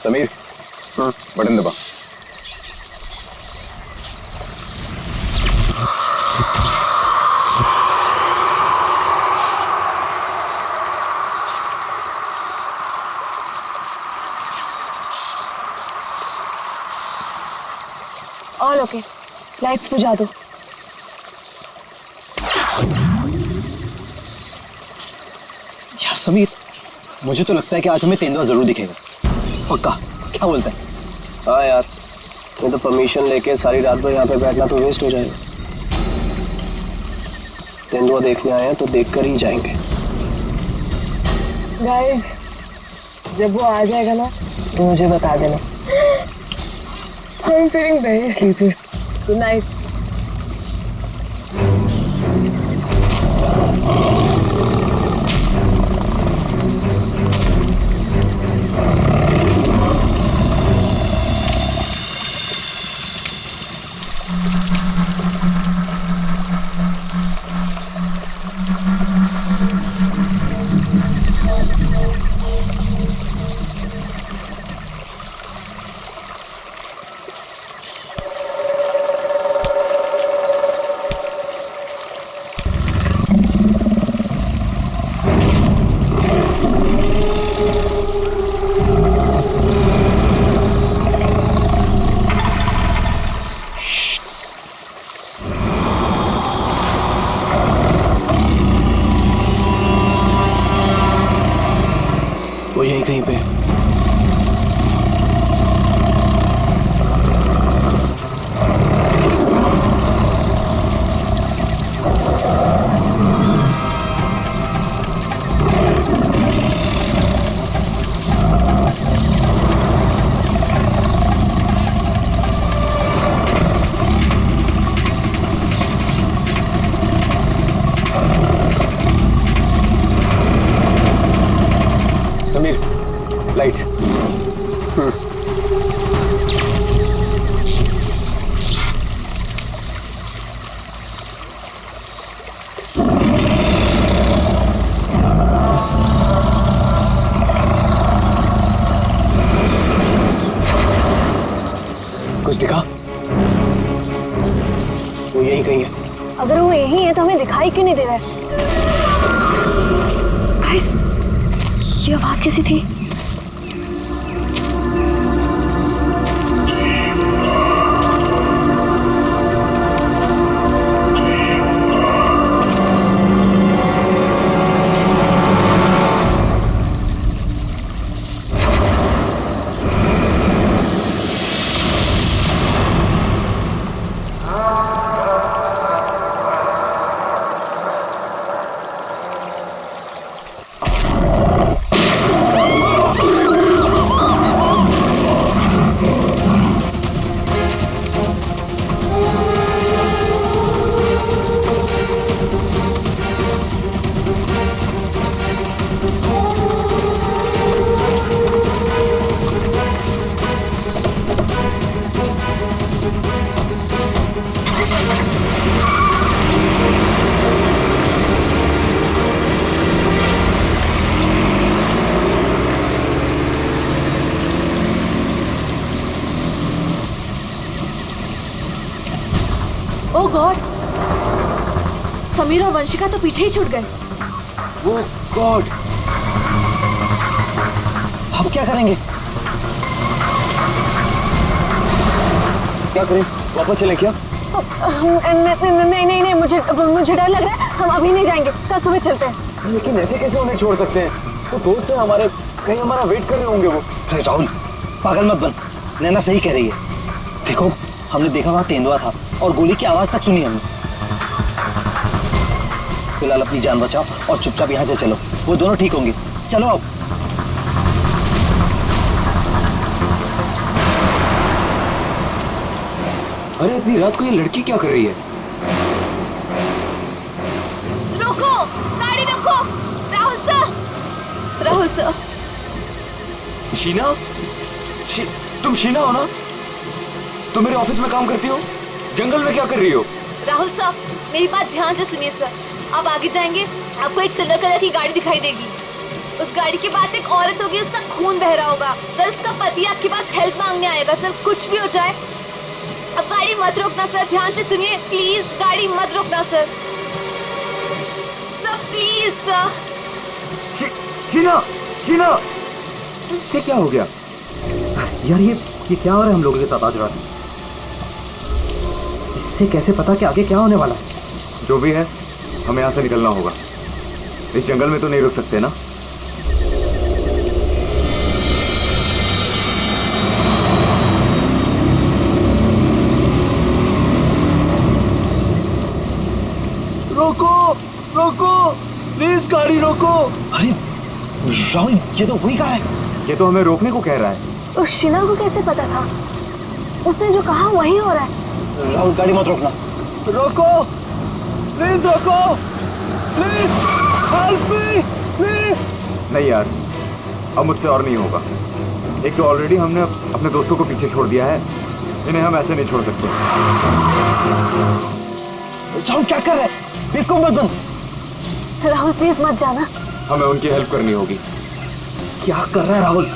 Sameer, button दबा। All okay, lights बुझा दो। यार समीर, मुझे तो लगता है कि आज हमें तेंदुआ जरूर दिखेगा। पक्का? क्या बोलता है? हाँ यार, मैं तो परमिशन लेके सारी रात भर यहाँ पे बैठना तो वेस्ट हो जाएगा। तेंदुआ देखने आए हैं तो देख कर ही जाएंगे। गाइस, जब वो आ जाएगा ना तो मुझे बता देना। I'm feeling very sleepy. Good night. वो यहीं कहीं पे। समीर, लाइट। कुछ दिखा? वो यहीं कहीं है। अगर वो यही है तो हमें दिखाई क्यों नहीं दे रहा है? गाइस, ये आवाज कैसी थी? ओह गॉड, समीर और वंशिका तो पीछे ही छूट गए। वो गॉड, अब क्या करेंगे? क्या करें? वापस चलें क्या? नहीं नहीं नहीं, मुझे डर लग रहा है। हम अभी नहीं जाएंगे, कल सुबह चलते हैं। लेकिन ऐसे कैसे उन्हें छोड़ सकते हैं? तो दोस्त हैं हमारे, कहीं हमारा वेट कर रहे होंगे वो। अरे राहुल, पागल मत बन। नैना सही कह रही है। देखो, हमने देखा वहाँ तेंदुआ था और गोली की आवाज तक सुनी हमने। फिलहाल अपनी जान बचाओ और चुपचाप यहाँ से चलो, वो दोनों ठीक होंगे। चलो अब। अरे इतनी रात को ये लड़की क्या कर रही है? रोको, गाड़ी रोको। राहुल सर। शीना? तुम शीना हो ना? तुम मेरे ऑफिस में काम करती हो? जंगल में क्या कर रही हो? राहुल साहब, मेरी बात ध्यान से सुनिए सर। आप आगे जाएंगे, आपको एक सिल्वर कलर की गाड़ी दिखाई देगी। उस गाड़ी के पास एक औरत होगी, उसका खून बह रहा होगा। कल उसका पति आपके पास हेल्प मांगने आएगा। सर कुछ भी हो जाए, अब गाड़ी मत रोकना सर। ध्यान से सुनिए प्लीज, गाड़ी मत रोकना sir. Sir please sir. Sheena, Sheena, ये क्या हो गया यार ये क्या हो रहा है हम लोगों के साथ आज रात? इससे कैसे पता कि आगे क्या होने वाला है? जो भी है, हमें यहाँ से निकलना होगा। इस जंगल में तो नहीं रुक सकते ना। रोको, रोको, प्लीज गाड़ी रोको। अरे राहुल, ये तो वही कार है। ये तो हमें रोकने को कह रहा है। उस शीना को कैसे पता था? उसने जो कहा वही हो रहा है। राहुल गाड़ी मत रोकना। रोको, प्लीज रोको, प्लीज हेल्प मी, प्लीज। नहीं यार, अब मुझसे और नहीं होगा। एक तो ऑलरेडी हमने अपने दोस्तों को पीछे छोड़ दिया है, इन्हें हम ऐसे नहीं छोड़ सकते। राहुल क्या कर रहे हैं? बिल्कुल मत बंद। राहुल प्लीज मत जाना। हमें उनकी हेल्प करनी होगी। क्या कर रहा है राहुल?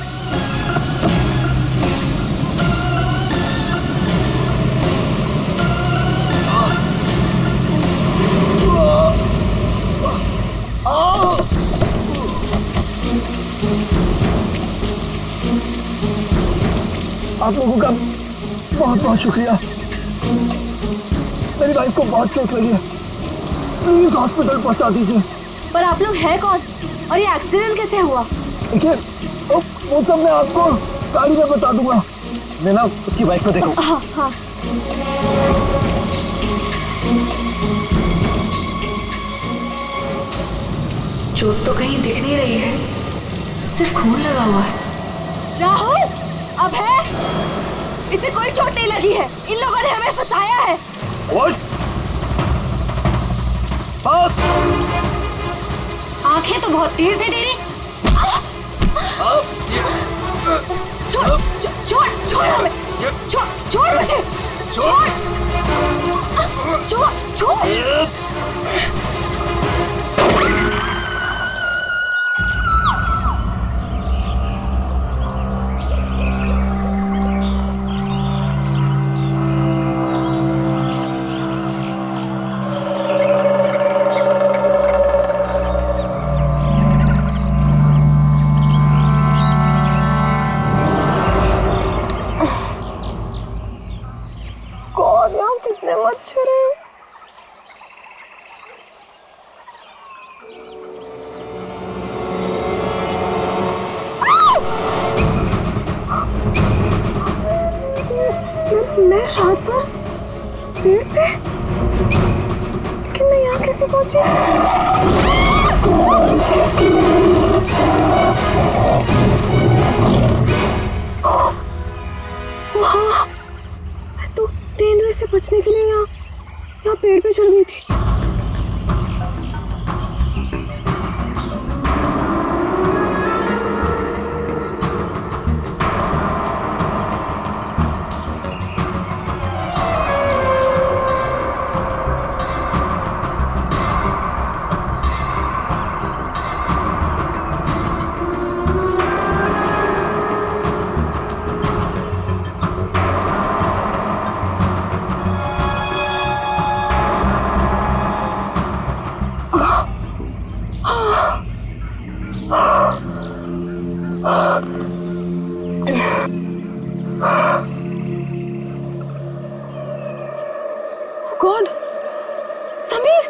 आप लोगों का बहुत बहुत शुक्रिया। मेरी वाइफ को बहुत चोट लगी है, प्लीज हॉस्पिटल पहुंचा दीजिए। पर आप लोग हैं कौन और ये एक्सीडेंट कैसे हुआ? देखिए वो सब मैं आपको गाड़ी में बता दूंगा। मैं ना उसकी बाइक को देखो। हाँ हाँ। चोट तो कहीं दिख नहीं रही है, सिर्फ खून लगा हुआ है। राहुल अब है, इसे कोई चोट नहीं लगी है। इन लोगों ने हमें फंसाया है। आंखें तो बहुत तेज है तेरी। छोड़ छोड़ छोड़ हमें, छोड़ छोड़ मुझे, छोड़ छोड़ छोड़। कितने मच्छर हैं। मैं रात भर पेड़ पे, लेकिन मैं यहाँ कैसे पहुंची? वहाँ मैं तो तेंदुए से बचने के लिए यहाँ पेड़ पे चढ़ गई थी। गॉड, समीर,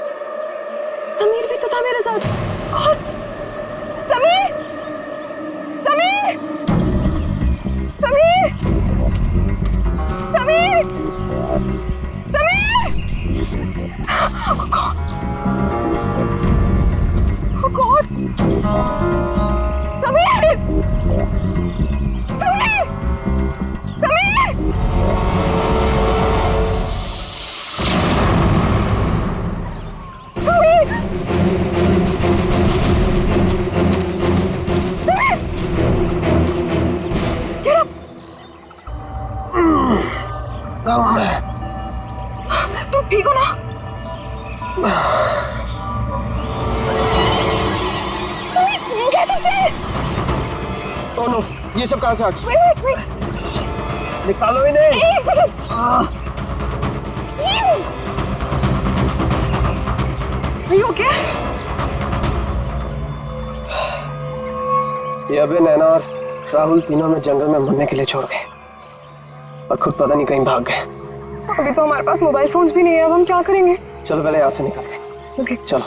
समीर भी तो था मेरे साथ। God, Sameer, Sameer, Sameer, Sameer, Sameer. Oh God, oh God, Sameer, Sameer, Sameer. Oh no, ये सब कहाँ से आ गया? निकालो इन्हें। ये अबे नैना और राहुल तीनों में जंगल में मरने के लिए छोड़ गए और खुद पता नहीं कहीं भाग गए। अभी तो हमारे पास मोबाइल फोन्स भी नहीं है, अब हम क्या करेंगे? चलो पहले यहाँ से निकलते। ओके चलो।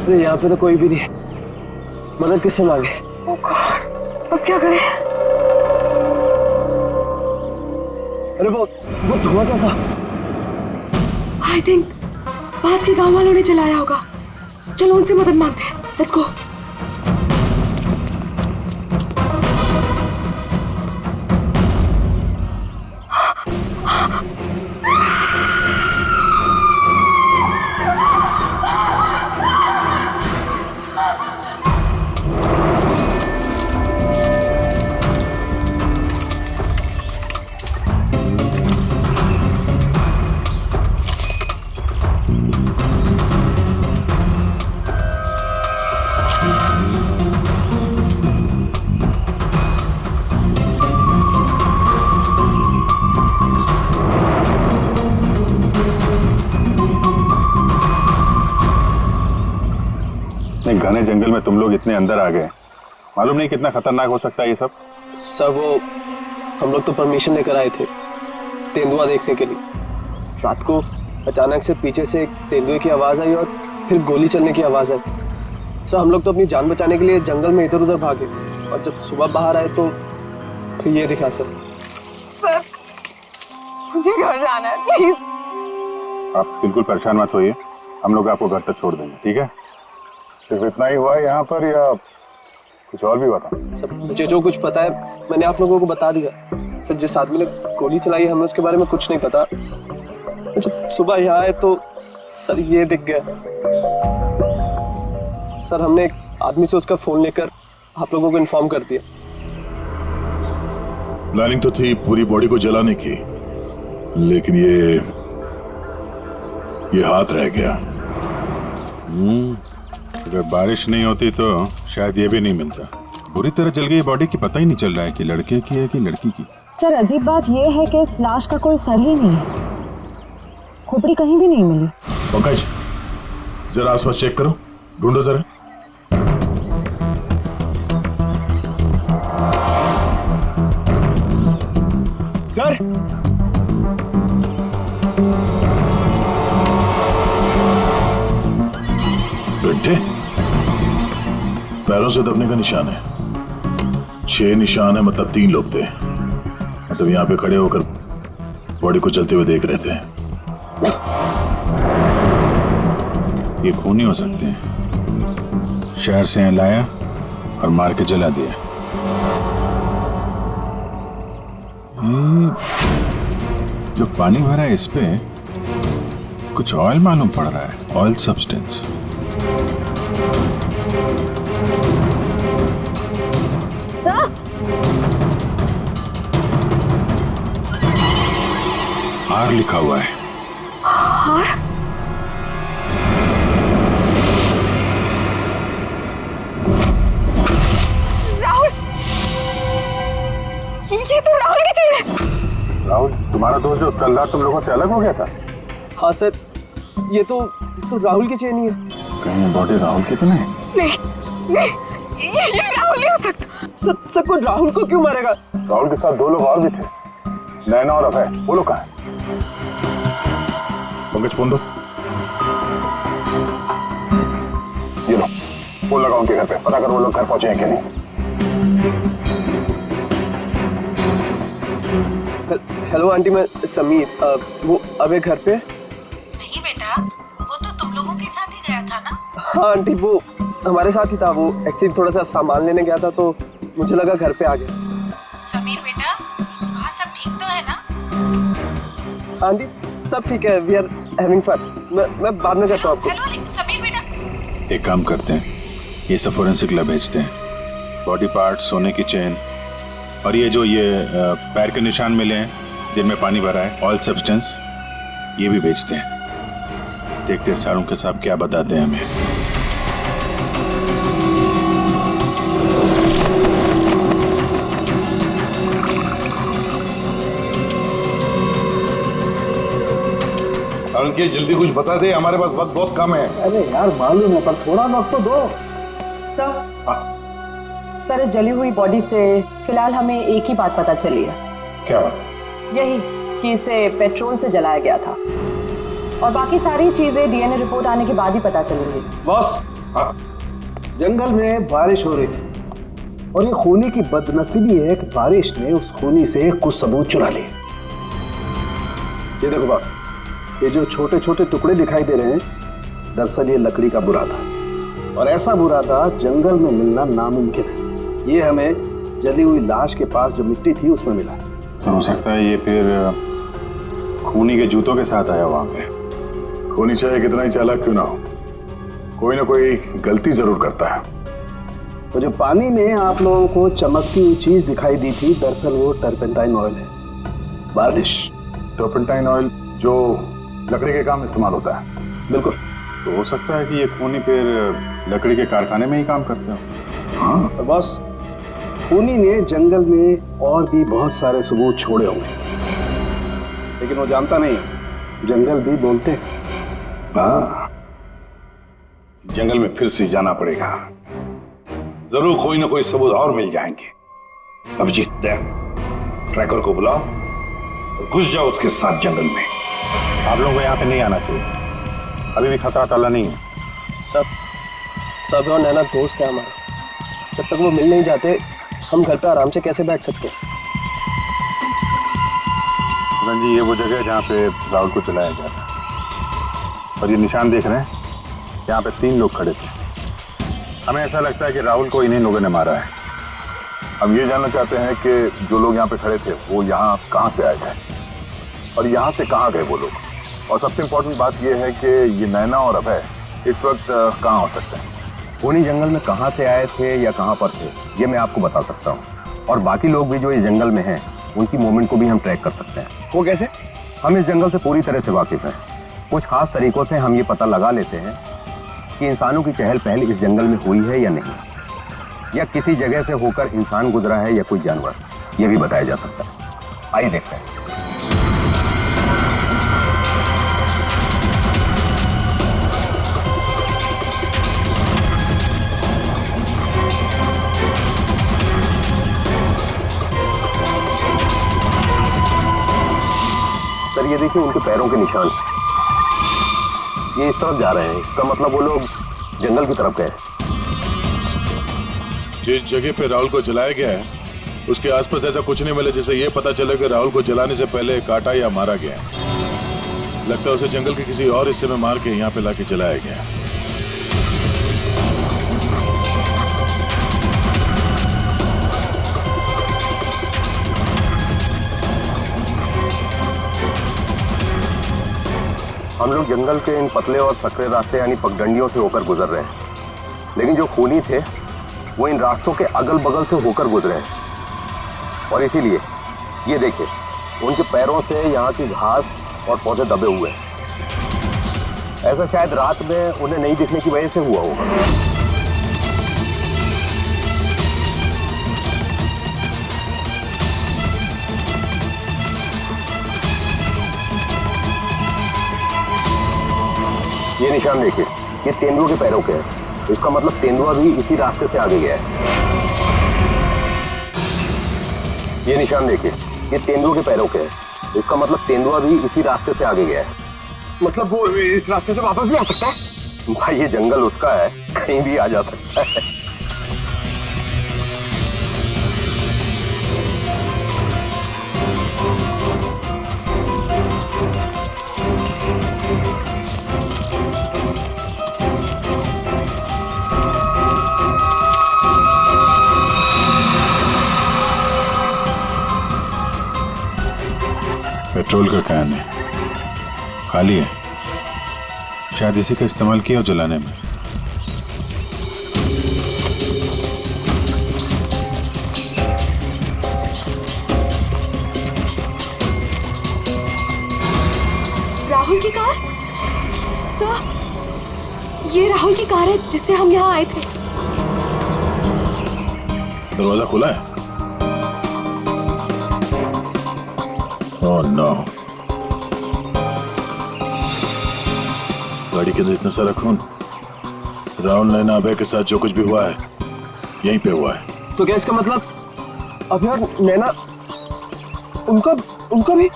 अरे यहाँ पे तो कोई भी नहीं है, मदद किससे मांगे? ओह गॉड, अब क्या करें? अरे वो धुआं कैसा? आई थिंक पास के गांव वालों ने चलाया होगा। चलो उनसे मदद मांगते हैं। Let's go. घने जंगल में तुम लोग इतने अंदर आ गए, मालूम नहीं कितना खतरनाक हो सकता है ये सब। सर वो हम लोग तो परमिशन लेकर आए थे तेंदुआ देखने के लिए। रात को अचानक से पीछे से एक तेंदुए की आवाज आई और फिर गोली चलने की आवाज आई। सर हम लोग तो अपनी जान बचाने के लिए जंगल में इधर उधर भागे और जब सुबह बाहर आए तो फिर ये दिखा। सर मुझे घर जाना है, प्लीज। आप बिल्कुल परेशान मत होइए, हम लोग आपको घर तक छोड़ देंगे, ठीक है? सिर्फ इतना ही हुआ है यहाँ पर या कुछ और भी हुआ था? सर मुझे जो कुछ पता है मैंने आप लोगों को बता दिया। सर जिस आदमी ने गोली चलाई है हमें उसके बारे में कुछ नहीं पता। जब सुबह यहाँ आए तो सर ये दिख गया। सर हमने एक आदमी से उसका फोन लेकर आप लोगों को इन्फॉर्म कर दिया। प्लानिंग तो थी पूरी बॉडी को जलाने की, लेकिन ये हाथ रह गया। अगर बारिश नहीं होती तो शायद ये भी नहीं मिलता। बुरी तरह जल गई बॉडी की, पता ही नहीं चल रहा है कि लड़के की है कि लड़की की। सर अजीब बात यह है कि इस लाश का कोई सर ही नहीं है, खोपड़ी कहीं भी नहीं मिली। पंकज जरा आसपास चेक करो, ढूंढो जरा। सर बेटे पैरों से दबने का निशान है, 6 निशान है, मतलब 3 लोग थे। मतलब यहाँ पे खड़े होकर बॉडी को चलते हुए देख रहे थे। ये खूनी हो सकते हैं, शहर से लाया और मार के जला दिया। जो पानी भरा है इस पे कुछ ऑयल मालूम पड़ रहा है, ऑयल सब्सटेंस। आर लिखा हुआ है। आर? राहुल, ये तो राहुल की चेन है। राहुल तुम्हारा दोस्त जो कल रात तुम लोगों से अलग हो गया था? हाँ सर ये तो राहुल की चेन ही है। कहीं बॉडी राहुल की तो नहीं? नहीं, ये राहुल नहीं हो सकता। सर को राहुल को क्यों मारेगा? राहुल के साथ 2 लोग और भी थे, नैना और अभय। वो लोग कहाँ हैं? पंकज फोन दो। ये लो फोन लगाओ उनके घर पे, पता करो वो लोग घर पहुंचे हैं कि नहीं। हेलो आंटी, मैं समीर। वो अबे घर पे? नहीं बेटा, वो तो तुम लोगों के साथ ही गया था ना? हाँ आंटी वो हमारे साथ ही था। वो एक्चुअली थोड़ा सा सामान लेने गया था तो मुझे लगा घर पे आ गया। समीर बेटा, वहाँ सब ठीक तो है ना? आंटी सब ठीक है, वी आर हैविंग फन। मैं बाद में करता हूँ आपको। हेलो समीर बेटा। एक काम करते हैं, ये सब फोरेंसिक लैब भेजते हैं। बॉडी पार्ट, सोने की चेन और ये जो पैर के निशान मिले हैं जिनमें पानी भरा है, ऑयल सब्सटेंस, ये भी भेजते हैं। देखते हैं सारों के साहब क्या बताते हैं हमें। सारंगी जल्दी कुछ बता दे, हमारे पास वक्त बहुत कम है। अरे यार मालूम है, पर थोड़ा वक्त तो दो। सर, जली हुई बॉडी से फिलहाल हमें एक ही बात पता चली है। क्या बात? यही कि इसे पेट्रोल से जलाया गया था, और बाकी सारी चीजें डीएनए रिपोर्ट आने के बाद ही पता चलेंगी। बॉस, जंगल में बारिश हो रही थी और ये खूनी की बदनसीबी है कि बारिश ने उस खूनी से कुछ सबूत चुरा लिए। ये देखो बॉस, ये जो छोटे छोटे टुकड़े दिखाई दे रहे हैं, दरअसल ये लकड़ी का बुरादा, और ऐसा बुरादा जंगल में मिलना नामुमकिन है। ये हमें जली हुई लाश के पास जो मिट्टी थी उसमें मिला। तो हो सकता है ये फिर खूनी के जूतों के साथ आया वहां पे। खूनी चाहे कितना ही चालाक क्यों ना हो, कोई ना कोई गलती जरूर करता है। तो जो पानी में आप लोगों को चमकती हुई चीज दिखाई दी थी, दरअसल वो टर्पेंटाइन ऑयल है, वार्निश। टर्पेंटाइन ऑयल जो लकड़ी के काम इस्तेमाल होता है। बिल्कुल। तो हो सकता है कि ये खूनी फिर लकड़ी के कारखाने में ही काम करते हो। हाँ तो बस, खूनी ने जंगल में और भी बहुत सारे सबूत छोड़े होंगे, लेकिन वो जानता नहीं, जंगल भी बोलते हैं। हाँ, जंगल में फिर से जाना पड़ेगा, जरूर कोई ना कोई सबूत और मिल जाएंगे। अभिजीत, ट्रैकर को बुलाओ और घुस जाओ उसके साथ जंगल में। आप लोगों को यहाँ पे नहीं आना चाहिए, अभी भी खतरा टला नहीं है। सब और नैना दोस्त है हमारा, जब तक वो मिल नहीं जाते हम घर पे आराम से कैसे बैठ सकते हैं? जी, ये वो जगह है जहाँ पे राहुल को चलाया गया था, और ये निशान देख रहे हैं, यहाँ पे 3 लोग खड़े थे। हमें ऐसा लगता है कि राहुल को इन्हीं लोगों ने मारा है। हम ये जानना चाहते हैं कि जो लोग यहाँ पे खड़े थे वो यहाँ कहाँ से आए थे और यहाँ से कहाँ गए वो लोग। और सबसे इम्पोर्टेंट बात ये है कि ये नैना और अभय इस वक्त कहाँ हो सकते हैं। खूनी जंगल में कहाँ से आए थे या कहाँ पर थे, ये मैं आपको बता सकता हूँ। और बाकी लोग भी जो इस जंगल में हैं, उनकी मूवमेंट को भी हम ट्रैक कर सकते हैं। वो कैसे? हम इस जंगल से पूरी तरह से वाकिफ हैं। कुछ खास तरीकों से हम ये पता लगा लेते हैं कि इंसानों की चहल पहल इस जंगल में हुई है या नहीं, या किसी जगह से होकर इंसान गुजरा है या कोई जानवर, ये भी बताया जा सकता है। आइए देखते हैं। सर, ये देखिए उनके पैरों के निशान, ये इस तरफ जा रहे हैं। इसका मतलब वो लोग जंगल की तरफ गए। जिस जगह पे राहुल को जलाया गया है उसके आसपास ऐसा कुछ नहीं मिला जिससे ये पता चले कि राहुल को जलाने से पहले काटा या मारा गया। लगता है उसे जंगल के किसी और हिस्से में मार के यहाँ पे लाके जलाया गया। हम लोग जंगल के इन पतले और सकरे रास्ते यानी पगडंडियों से होकर गुजर रहे हैं, लेकिन जो खूनी थे वो इन रास्तों के अगल बगल से होकर गुजरे हैं। और इसीलिए ये देखिए, उनके पैरों से यहाँ की घास और पौधे दबे हुए हैं। ऐसा शायद रात में उन्हें नहीं दिखने की वजह से हुआ होगा। ये निशान देखिए, ये तेंदुए के पैरों के हैं। इसका मतलब तेंदुआ भी इसी रास्ते से आगे गया है। ये निशान देखिए, ये तेंदुए के पैरों के हैं। इसका मतलब तेंदुआ भी इसी रास्ते से आगे गया है। मतलब वो इस रास्ते से वापस भी आ सकता है? भाई ये जंगल उसका है, कहीं भी आ जा सकता है। पेट्रोल का कैन है, खाली है। शायद इसी का इस्तेमाल किया हो जलाने में। राहुल की कार? सर, ये राहुल की कार है जिससे हम यहाँ आए थे। दरवाजा खुला है? Oh no. गाड़ी के अंदर इतना सारा खून। राहुल नैना अभय के साथ जो कुछ भी हुआ है यहीं पे हुआ है। तो क्या इसका मतलब अभय और नैना, उनका भी?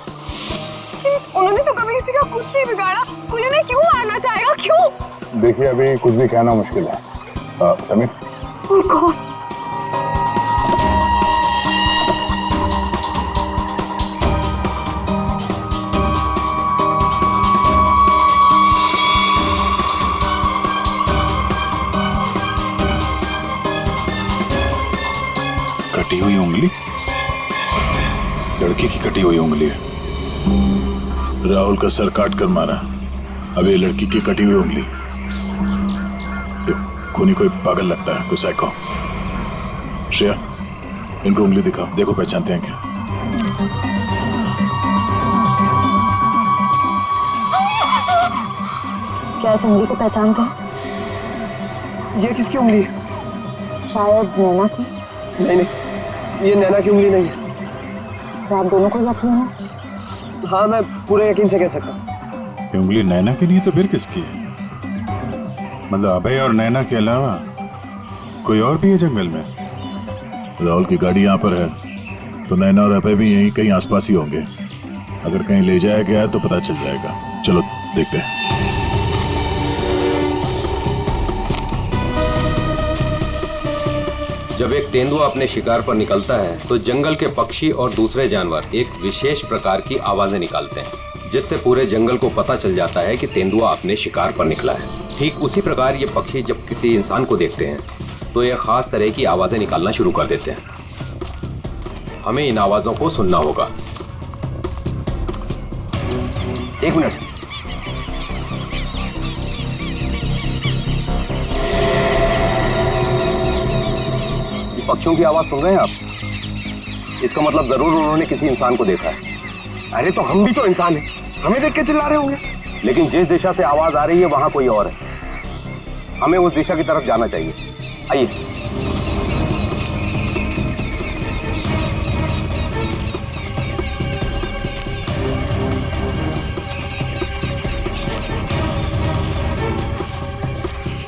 उन्होंने तो कभी किसी का कुछ नहीं बिगाड़ा, कोई उन्हें क्यों मारना चाहेगा, क्यों? देखिए अभी कुछ भी कहना मुश्किल है। समीर, और कौन? कटी हुई उंगली? लड़की की कटी हुई उंगली है। राहुल का सर काट कर मारा, अब ये लड़की की कटी हुई उंगली। खूनी कोई पागल लगता है, कोई साइको। श्रेया, इनको उंगली दिखाओ, देखो पहचानते हैं क्या। क्या इस उंगली को पहचानते हैं? ये किसकी उंगली है? शायद नैना की। नहीं, ये नैना की उंगली नहीं है। तो आप दोनों को यकीन है? हाँ, मैं पूरे यकीन से कह सकता हूँ। ये उंगली नैना की नहीं है तो फिर किसकी है? मतलब अभय और नैना के अलावा कोई और भी है जंगल में? राहुल की गाड़ी यहाँ पर है तो नैना और अभय भी यहीं कहीं आसपास ही होंगे। अगर कहीं ले जाया गया है तो पता चल जाएगा। चलो देखते हैं। जब एक तेंदुआ अपने शिकार पर निकलता है तो जंगल के पक्षी और दूसरे जानवर एक विशेष प्रकार की आवाजें निकालते हैं, जिससे पूरे जंगल को पता चल जाता है कि तेंदुआ अपने शिकार पर निकला है। ठीक उसी प्रकार ये पक्षी जब किसी इंसान को देखते हैं तो ये खास तरह की आवाजें निकालना शुरू कर देते हैं। हमें इन आवाजों को सुनना होगा। एक मिनट। पक्षियों की आवाज सुन रहे हैं आप? इसका मतलब जरूर उन्होंने किसी इंसान को देखा है। अरे तो हम भी तो इंसान हैं, हमें देख के चिल्ला रहे होंगे। लेकिन जिस दिशा से आवाज आ रही है वहां कोई और है। हमें उस दिशा की तरफ जाना चाहिए। आइए।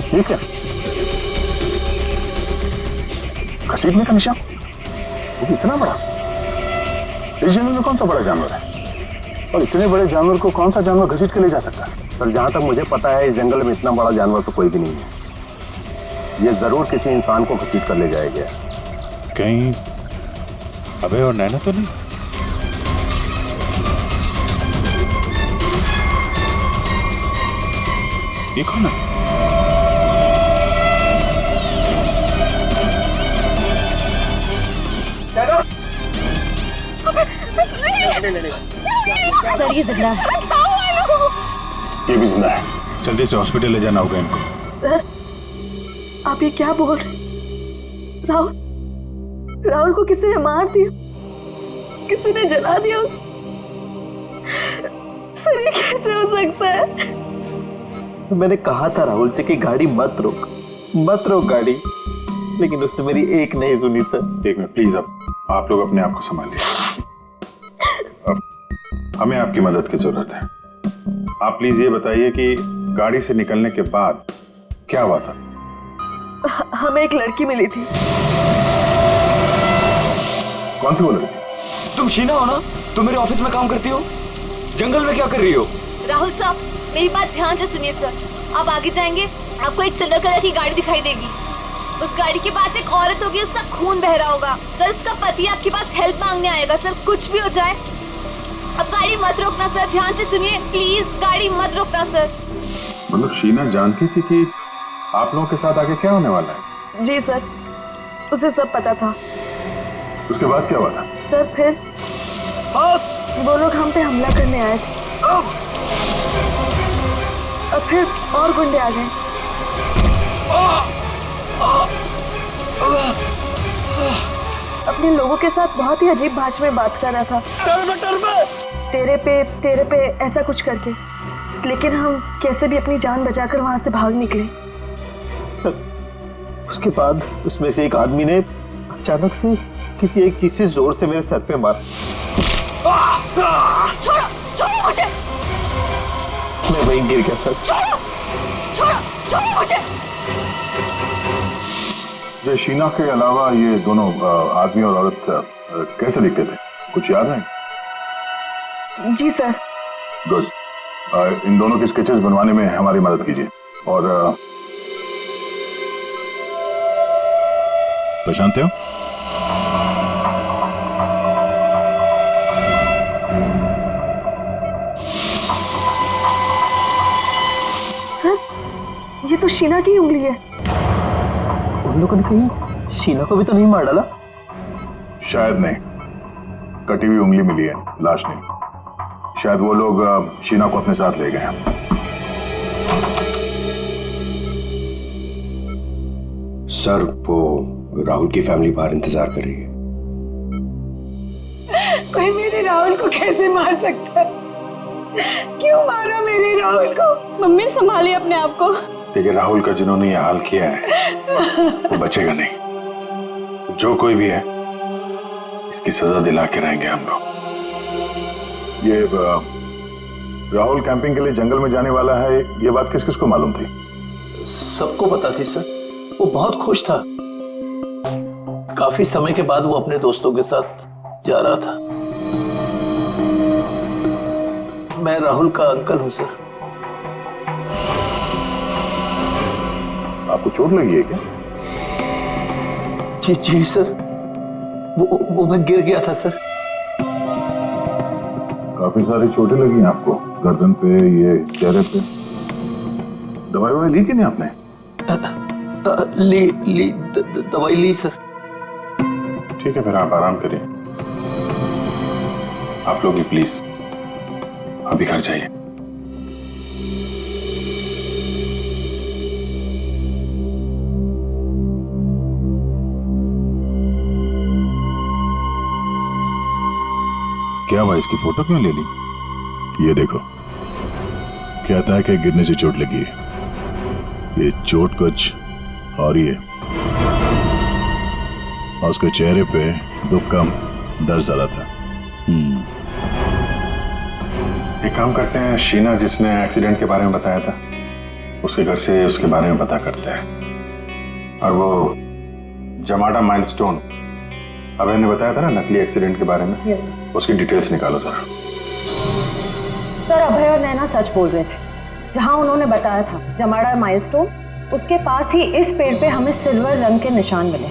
ठीक है, घसीटने का निशान, वो भी इतना बड़ा। इस जंगल में कौन सा बड़ा जानवर है? और इतने बड़े जानवर को कौन सा जानवर घसीट के ले जा सकता है? सर, जहां तक मुझे पता है इस जंगल में इतना बड़ा जानवर तो कोई भी नहीं है। ये जरूर किसी इंसान को घसीट कर ले जाएगा। कहीं अभय और नैना तो नहीं? ये कौन है? सर, ये जिंदा है। ये भी जिंदा है। जल्दी से हॉस्पिटल ले जाना होगा इनको। सर, आप ये क्या बोल रहे? राहुल को किसी ने मार दिया, किसी ने जला दिया उसे। सर, ये कैसे हो सकता है? मैंने कहा था राहुल से कि गाड़ी मत रोक गाड़ी, लेकिन उसने मेरी एक नहीं सुनी। सर, एक मिनट प्लीज, अब आप लोग अपने आप को संभालिए। अब हमें आपकी मदद की जरूरत है। आप प्लीज ये बताइए कि गाड़ी से निकलने के बाद क्या हुआ था? हमें एक लड़की मिली थी। कौन सी वो लड़की? तुम शीना हो ना? तुम मेरे ऑफिस में काम करती हो? जंगल में क्या कर रही हो? राहुल साहब, मेरी बात ध्यान से सुनिए सर। आप आगे जाएंगे, आपको एक सिल्वर कलर की गाड़ी दिखाई देगी। उस गाड़ी के पास एक औरत होगी, उसका खून बह रहा होगा। सर, उसका पति आपके पास हेल्प मांगने आएगा। सर, कुछ भी हो जाए अब गाड़ी मत रोकना सर, ध्यान से सुनिए प्लीज, गाड़ी मत रोकना सर। मतलब शीना जानती थी कि आप लोगों के साथ आगे क्या होने वाला है? जी सर, उसे सब पता था। उसके बाद क्या हुआ था? सर, फिर वो लोग हम पे हमला करने आए थे और फिर और गुंडे आ गए। अपने लोगों के साथ बहुत ही अजीब भाषा में बात कर रहा था, तेरे पे ऐसा कुछ करके। लेकिन हम कैसे भी अपनी जान बचाकर वहां से भाग निकले। उसके बाद उसमें से एक आदमी ने अचानक से किसी एक चीज से जोर से मेरे सर पे मारा। छोड़ो छोड़ो मुझे। मैं वहीं गिर गया सर। छोड़ो छोड़ो छोड़ो मुझे। जो शीना के अलावा ये दोनों आदमी और औरत कैसे दिखते थे, कुछ याद है? जी सर। गुड। इन दोनों के स्केचेस बनवाने में हमारी मदद कीजिए। और पहचानते हो? सर ये तो शीना की उंगली है। उन लोगों ने कहीं शीना को भी तो नहीं मार डाला? शायद नहीं, कटी हुई उंगली मिली है, लाश नहीं। शायद वो लोग शीना को अपने साथ ले गए हैं। सर वो राहुल की फैमिली बाहर इंतजार कर रही है। कोई मेरे राहुल को कैसे मार सकता है? क्यों मारा मेरे राहुल को? मम्मी संभालिए अपने आप को। देखिए राहुल का जिन्होंने ये हाल किया है वो बचेगा नहीं। जो कोई भी है इसकी सजा दिला के रहेंगे हम लोग। ये राहुल कैंपिंग के लिए जंगल में जाने वाला है, ये बात किस किस को मालूम थी? सबको पता थी सर। वो बहुत खुश था। काफी समय के बाद वो अपने दोस्तों के साथ जा रहा था। मैं राहुल का अंकल हूं सर। आपको चोट लगी है क्या? जी जी सर, वो मैं गिर गया था सर। काफी सारी चोटें लगी हैं आपको, गर्दन पे, ये चेहरे पे। दवाई ली कि नहीं आपने? दवाई ली सर। ठीक है फिर आप आराम करिए। आप लोग भी प्लीज अभी घर जाइए। क्या हुआ, इसकी फोटो क्यों ले ली? ये देखो, कहता है कि गिरने से चोट लगी है। ये चोट कुछ और ही है। और उसके चेहरे पे दुख कम, दर्द ज्यादा था। एक काम करते हैं, शीना जिसने एक्सीडेंट के बारे में बताया था उसके घर से उसके बारे में पता करते हैं। और वो जमाडा माइलस्टोन अभय ने बताया था ना नकली एक्सीडेंट के बारे में, उसकी डिटेल्स निकालो सर। सर अभय और नैना सच बोल रहे थे। जहां उन्होंने बताया था जमाडा माइलस्टोन, उसके पास ही इस पेड़ पे हमें सिल्वर रंग के निशान मिले।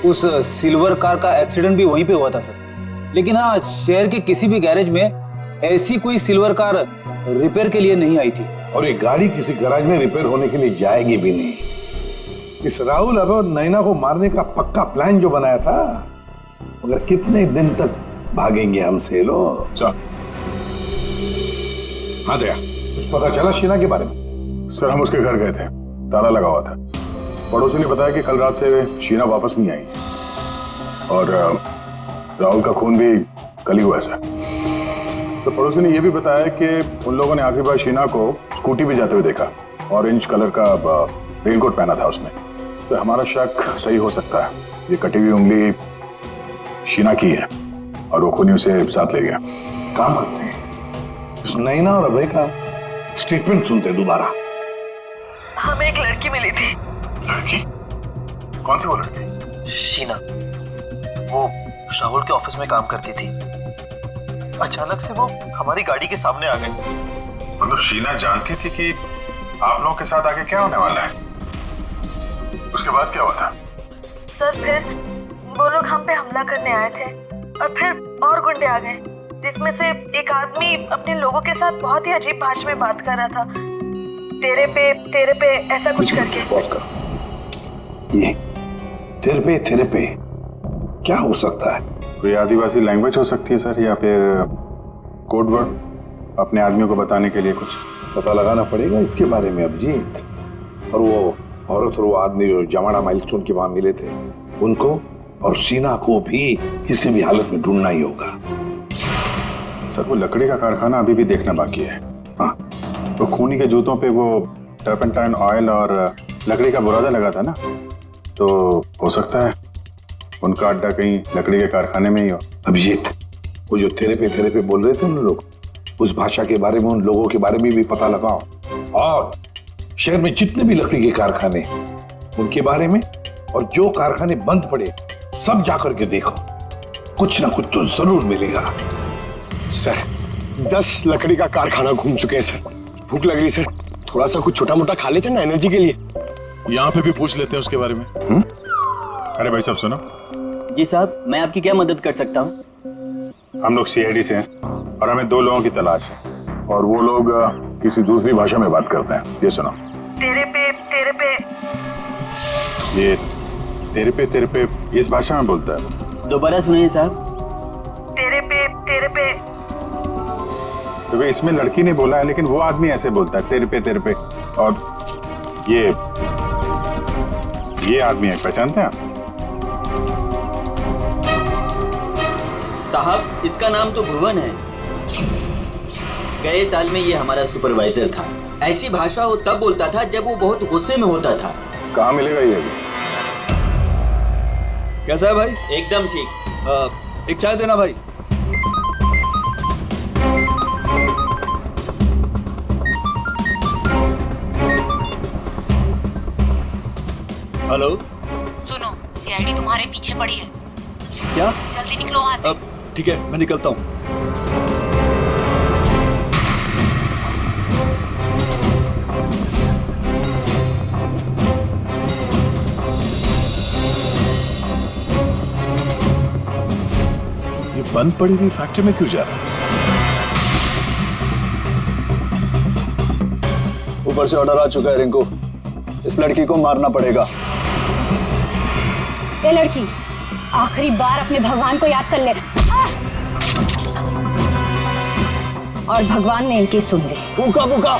उस सिल्वर कार का एक्सीडेंट भी वहीं पे हुआ था सर। लेकिन हाँ, शहर के किसी भी गैरेज में ऐसी कोई सिल्वर कार रिपेयर के लिए नहीं आई थी। और ये गाड़ी किसी गैराज में रिपेयर होने के लिए जाएगी भी नहीं। इस राहुल और नैना को मारने का पक्का प्लान जो बनाया था, मगर कितने दिन तक भागेंगे हमसे लोग। हाँ दया, पता चला शीना के बारे में? सर हम उसके घर गए थे, ताला लगा हुआ था। पड़ोसी ने बताया कि कल रात से शीना वापस नहीं आई और राहुल का खून भी कल ही हुआ सर। तो पड़ोसी ने यह भी बताया कि उन लोगों ने आखिरी बार शीना को स्कूटी भी जाते हुए देखा। ऑरेंज कलर का रेनकोट पहना था उसने। तो हमारा शक सही हो सकता है, ये कटी हुई उंगली शीना की है और वो खूनी उसे साथ ले गया। काम करते हैं, इस नैना और अभय का स्टेटमेंट सुनते हैं दोबारा। हमें एक लड़की मिली थी। लड़की? कौन थी वो लड़की? शीना, वो राहुल के ऑफिस में काम करती थी। अचानक से वो हमारी गाड़ी के सामने आ गई। मतलब शीना जानती थी कि आप लोगों के साथ आगे क्या होने वाला है? उसके बाद क्या हुआ था? सर फिर वो लोग हम पे हमला करने आए थे और फिर और गुंडे आ गए, जिसमें से एक आदमी अपने लोगों के साथ बहुत ही अजीब भाषा में बात कर रहा था, तेरे पे ऐसा कुछ करके। ये तेरे पे क्या हो सकता है? कोई आदिवासी लैंग्वेज हो सकती है सर, या फिर कोड वर्ड अपने आदमियों को बताने के लिए कुछ। पता लगाना पड़ेगा इसके बारे में अभिजीत। और वो औरत और वो आदमी जो जमाड़ा माइलस्टोन के वहां मिले थे, उनको और शीना को भी किसी भी हालत में ढूंढना ही होगा। सर वो लकड़ी का कारखाना अभी भी देखना बाकी है। हाँ, तो खूनी के जूतों पे वो टर्पेंटाइन ऑयल और लकड़ी का बुरादा लगा था ना, तो हो सकता है उनका अड्डा कहीं लकड़ी के कारखाने में ही हो। अभिजीत, वो जो तेरे पे बोल रहे थे उन लोग, उस भाषा के बारे में, उन लोगों के बारे में भी पता लगाओ, और शहर में जितने भी लकड़ी के कारखाने उनके बारे में, और जो कारखाने बंद पड़े सब जाकर के देखो, कुछ ना कुछ तो जरूर मिलेगा। सर 10 लकड़ी का कारखाना घूम चुके हैं सर। भूख लग रही सर, थोड़ा सा कुछ छोटा मोटा खा लेते हैं ना एनर्जी के लिए। यहाँ पे भी पूछ लेते हैं उसके बारे में। अरे भाई साहब सुनो। जी साहब, मैं आपकी क्या मदद कर सकता हूँ? हम लोग सीआईडी से हैं और हमें 2 लोगों की तलाश है, और वो लोग किसी दूसरी भाषा में बात करते हैं। ये सुनो। तेरे पे ये तेरे पे इस भाषा में बोलता है। दोबारा सुनिए साहब। तेरे पे तो इसमें लड़की ने बोला है, लेकिन वो आदमी ऐसे बोलता है तेरे पे। और ये आदमी है, पहचानते हैं आप? साहब इसका नाम तो भुवन है। गए साल में ये हमारा सुपरवाइजर था। ऐसी भाषा वो तब बोलता था जब वो बहुत गुस्से में होता था। कहाँ मिलेगा ये? कैसा है भाई? एकदम ठीक। एक चाय देना भाई। हेलो, सुनो, सीआईडी तुम्हारे पीछे पड़ी है। क्या? जल्दी निकलो वहाँ से। ठीक है, मैं निकलता हूँ। ये बंद पड़ी हुई फैक्ट्री में क्यों जा रहा है? ऊपर से ऑर्डर आ चुका है रिंकू, इस लड़की को मारना पड़ेगा। ये लड़की, आखिरी बार अपने भगवान को याद कर ले। और भगवान ने इनकी सुन ली। भूखा भूखा।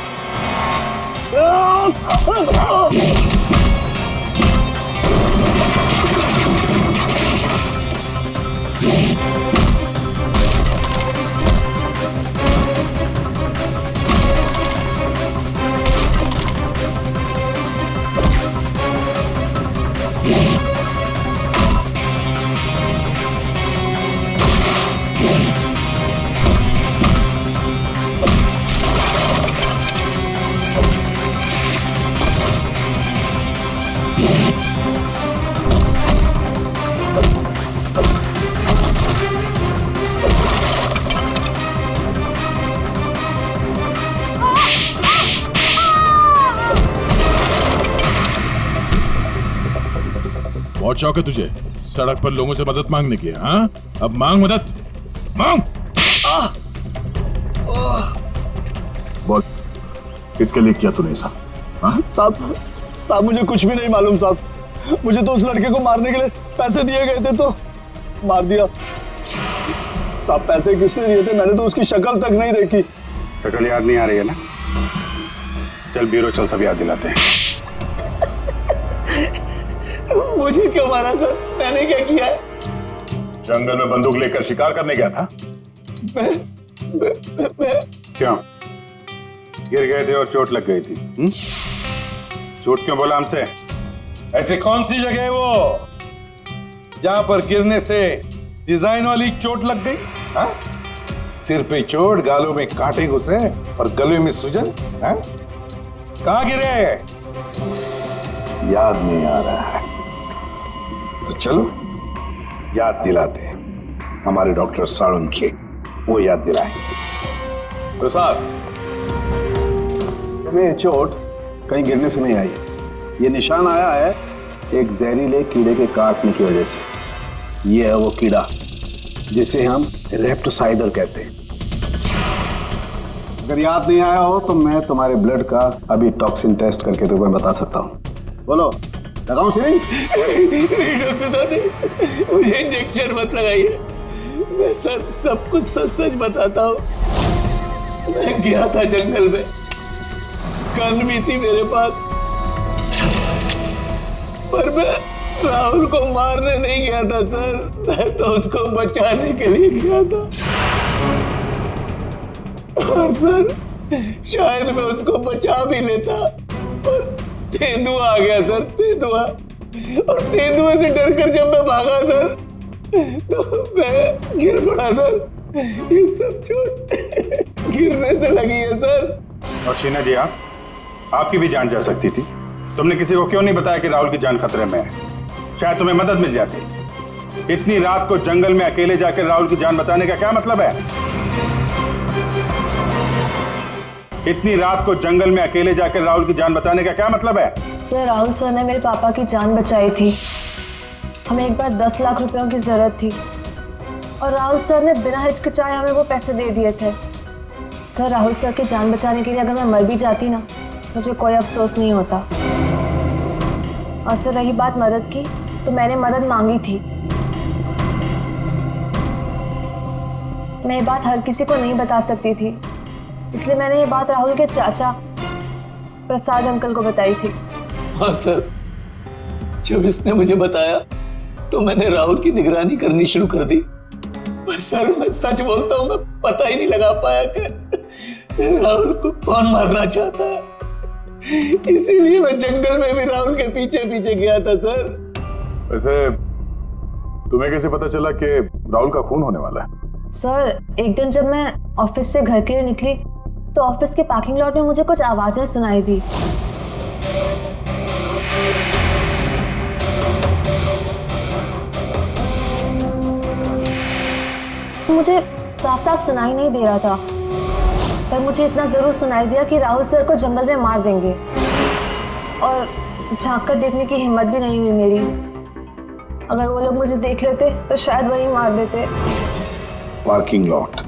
बहुत शौक है तुझे सड़क पर लोगों से मदद मांगने की। हाँ, अब मांग मदद, मांग। बोल, किसके लिए किया तूने ऐसा? साहब मुझे कुछ भी नहीं मालूम साहब। मुझे तो उस लड़के को मारने के लिए पैसे दिए गए थे तो मार दिया। साहब पैसे किसने दिए थे? मैंने तो उसकी शक्ल तक नहीं देखी। शक्ल याद नहीं आ रही है ना? चल ब्यूरो चल, सब याद दिलाते हैं। मुझे क्यों मारा सर? मैंने क्या किया है? जंगल में बंदूक लेकर शिकार करने गया था। क्यों? गिर गए थे और चोट लग गई थी। झूठ क्यों बोला हमसे? ऐसी कौन सी जगह है वो जहां पर गिरने से डिजाइन वाली चोट लग गई? हा? सिर पे चोट, गालों में कांटे घुसे और गले में सूजन। कहां गिरे? याद नहीं आ रहा है। तो चलो याद दिलाते हैं। हमारे डॉक्टर साळुंखे वो याद दिलाए। तो साहब, हमें चोट कहीं गिरने से नहीं आई है। ये निशान आया है एक जहरीले कीड़े के काटने की वजह से। ये है वो कीड़ा जिसे हम रेप्टोसाइडर कहते हैं। अगर याद नहीं आया हो तो मैं तुम्हारे ब्लड का अभी टॉक्सिन टेस्ट करके तुम्हें बता सकता हूँ। बोलो, लगाऊं सिरिंज? नहीं डॉक्टर साहब, मुझे इंजेक्शन मत लगाइए। मैं सर सब कुछ सच सच बताता हूँ। मैं गया था जंगल में, गन भी थी मेरे पास, पर मैं राहुल को मारने नहीं गया था सर, मैं तो उसको बचाने के लिए गया था। और सर शायद मैं उसको बचा भी लेता, और तेंदुआ आ गया सर, तेंदुआ। और तेंदुए से डरकर जब मैं भागा सर, तो मैं गिर पड़ा सर। ये सब चोट गिरने से लगी है सर। और शीना जी, आपकी भी जान जा सकती थी। तुमने किसी को क्यों नहीं बताया कि राहुल की जान खतरे में है? शायद तुम्हें मदद मिल जाती। इतनी रात को जंगल में अकेले जाकर राहुल की जान बचाने का क्या मतलब है? इतनी रात को जंगल में अकेले जाकर राहुल की जान बचाने का क्या मतलब है? सर, राहुल सर ने मेरे पापा की जान बचाई थी। हमें एक बार 10 लाख रुपयों की जरूरत थी और राहुल सर ने बिना हिचकिचाए हमें वो पैसे दे दिए थे। सर, राहुल सर की जान बचाने के लिए अगर मैं मर भी जाती ना, मुझे कोई अफसोस नहीं होता। और सर, रही बात मदद की, तो मैंने मदद मांगी थी। मैं ये बात हर किसी को नहीं बता सकती थी, इसलिए मैंने ये बात राहुल के चाचा प्रसाद अंकल को बताई थी। हाँ सर, जब इसने मुझे बताया तो मैंने राहुल की निगरानी करनी शुरू कर दी। पर सर, मैं सच बोलता हूँ, मैं पता ही नहीं लगा पाया कि राहुल को कौन मारना चाहता है। इसीलिए मैं जंगल में भी राहुल के पीछे पीछे गया था सर। वैसे तुम्हें कैसे पता चला कि राहुल का खून होने वाला है? सर, एक दिन जब मैं ऑफिस से घर के लिए निकली तो ऑफिस के पार्किंग लॉट में मुझे कुछ आवाजें सुनाई दी। मुझे साफ साफ सुनाई नहीं दे रहा था, पर मुझे इतना जरूर सुनाई दिया कि राहुल सर को जंगल में मार देंगे। और झांक कर देखने की हिम्मत भी नहीं हुई मेरी। अगर वो लोग मुझे देख लेते तो शायद वही मार देते। Parking lot?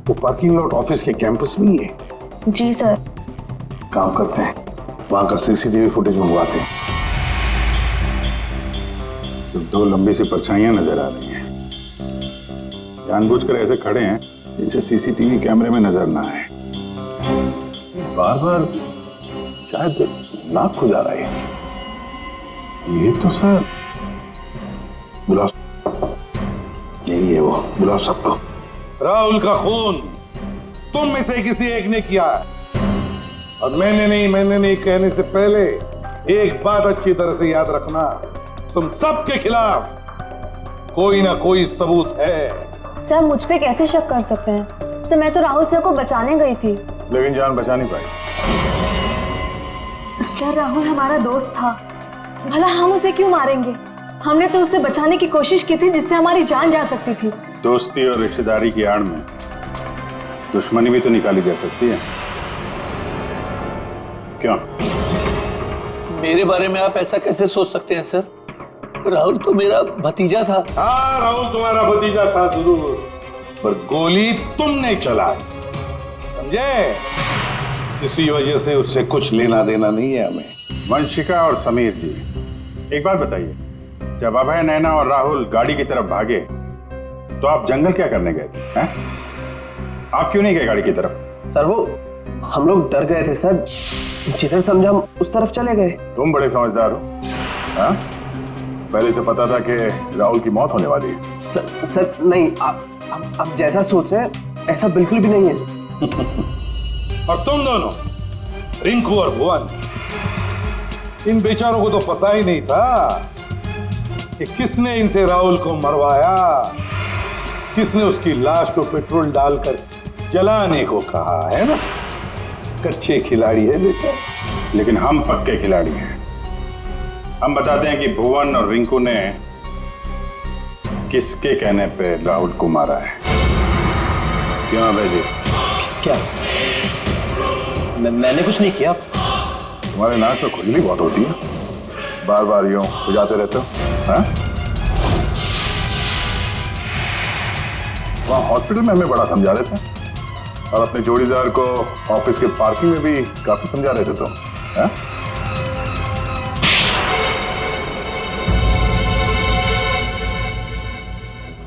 वो पार्किंग लॉट ऑफिस के कैंपस में ही है? जी सर। काम करते हैं, वहां का सीसीटीवी फुटेज मंगवाते हैं। तो 2 लंबी सी परछाइयां नजर आ रही हैं। जानबूझकर ऐसे खड़े हैं जिससे सीसीटीवी कैमरे में नजर ना आए। बार बार शायद नाक खुजा रहा है। ये तो सर बुलाओ, यही है वो, बुलाओ सबको। राहुल का खून तुम में से किसी एक ने किया है, और मैंने नहीं कहने से पहले एक बात अच्छी तरह से याद रखना, तुम सबके खिलाफ कोई ना कोई सबूत है। सर, मुझ पे कैसे शक कर सकते हैं? सर, मैं तो राहुल सर को बचाने गई थी। लेकिन जान बचा नहीं पाई। सर, राहुल हमारा दोस्त था, भला हम उसे क्यों मारेंगे? हमने तो उसे बचाने की कोशिश की थी जिससे हमारी जान जा सकती थी। दोस्ती और रिश्तेदारी की आड़ में दुश्मनी भी तो निकाली जा सकती है, क्यों? मेरे बारे में आप ऐसा कैसे सोच सकते हैं सर? राहुल तो मेरा भतीजा था। हाँ, राहुल तुम्हारा भतीजा था जरूर, पर गोली तुमने चलाई, समझे? इसी वजह से उससे कुछ लेना देना नहीं है हमें। वंशिका और समीर जी, एक बात बताइए, जब अभय, नैना और राहुल गाड़ी की तरफ भागे तो आप जंगल क्या करने गए थे? आप क्यों नहीं गए गाड़ी की तरफ? सर, वो हम लोग डर गए थे सर, जिधर समझा हम उस तरफ चले गए। तुम बड़े समझदार हो। हाँ? पहले से पता था कि राहुल की मौत होने वाली है। सर नहीं, आप जैसा सोच रहे हैं ऐसा बिल्कुल भी नहीं है। और तुम दोनों, रिंकू और भुवन, इन बेचारों को तो पता ही नहीं था कि किसने इनसे राहुल को मरवाया, किसने उसकी लाश को पेट्रोल डालकर जलाने को कहा, है ना? कच्चे खिलाड़ी है बेटा। लेकिन हम पक्के खिलाड़ी हैं। हम बताते हैं कि भुवन और रिंकू ने किसके कहने पे राहुल को मारा है। क्यों अभय जी? क्या? मैंने कुछ नहीं किया। तुम्हारे नाक तो खुजली बहुत होती है, बार बार यूं खुजाते रहते हो। हाँ? वहाँ हॉस्पिटल में हमें बड़ा समझा रहे थे, और अपने जोड़ीदार को ऑफिस के पार्किंग में भी काफी समझा रहे थे तुम। हाँ?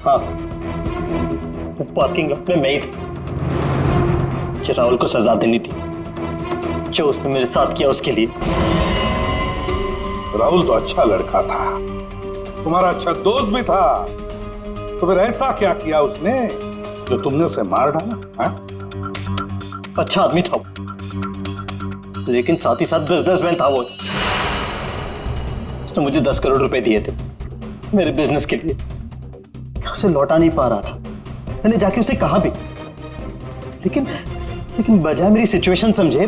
हाँ, पार्किंग लॉट में मैं ही था। कि राहुल को सजा देनी थी जो उसने मेरे साथ किया उसके लिए। राहुल तो अच्छा लड़का था, तुम्हारा अच्छा दोस्त भी था, तो फिर ऐसा क्या किया उसने जो तुमने उसे मार डाला? हाँ? अच्छा आदमी था, लेकिन साथ ही साथ बिजनेसमैन था वो। उसने मुझे 10 करोड़ रुपए दिए थे मेरे बिजनेस के लिए। उसे लौटा नहीं पा रहा था। मैंने जाके उसे कहा भी, लेकिन बजाय मेरी सिचुएशन समझे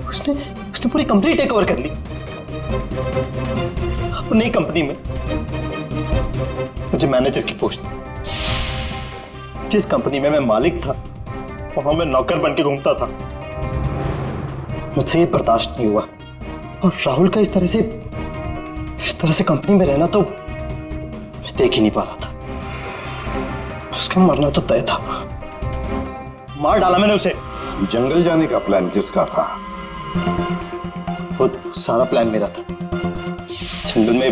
उसने पूरी कंपनी टेक ओवर कर ली। अपनी कंपनी में मुझे मैनेजर की पोस्ट दी। जिस कंपनी में मैं मालिक था वहां मैं नौकर बन के घूमता था। मुझसे ये बर्दाश्त नहीं हुआ, और राहुल का इस तरह से कंपनी में रहना तो मैं देख ही नहीं पा रहा था। उसका मरना तो तय था। मार डाला मैंने उसे। जंगल जाने का प्लान किसका था? खुद सारा प्लान मेरा था। जंगल में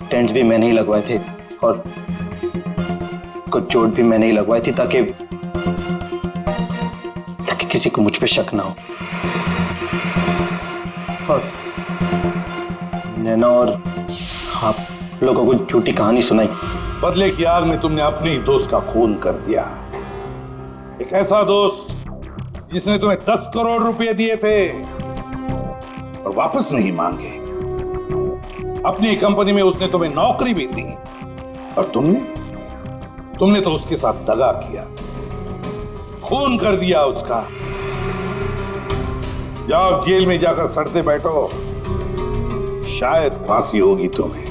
टेंट्स भी मैंने ही लगवाए थे और कुछ चोट भी मैंने ही लगवाई थी ताकि किसी को मुझ पे शक ना हो। और नैना और आप लोगों को झूठी कहानी सुनाई। बदले की आग में तुमने अपने ही दोस्त का खून कर दिया। एक ऐसा दोस्त जिसने तुम्हें 10 करोड़ रुपए दिए थे और वापस नहीं मांगे। अपनी कंपनी में उसने तुम्हें नौकरी भी दी और तुमने तो उसके साथ दगा किया, खून कर दिया उसका। जाओ जेल में जाकर सड़ते बैठो, शायद फांसी होगी तुम्हें।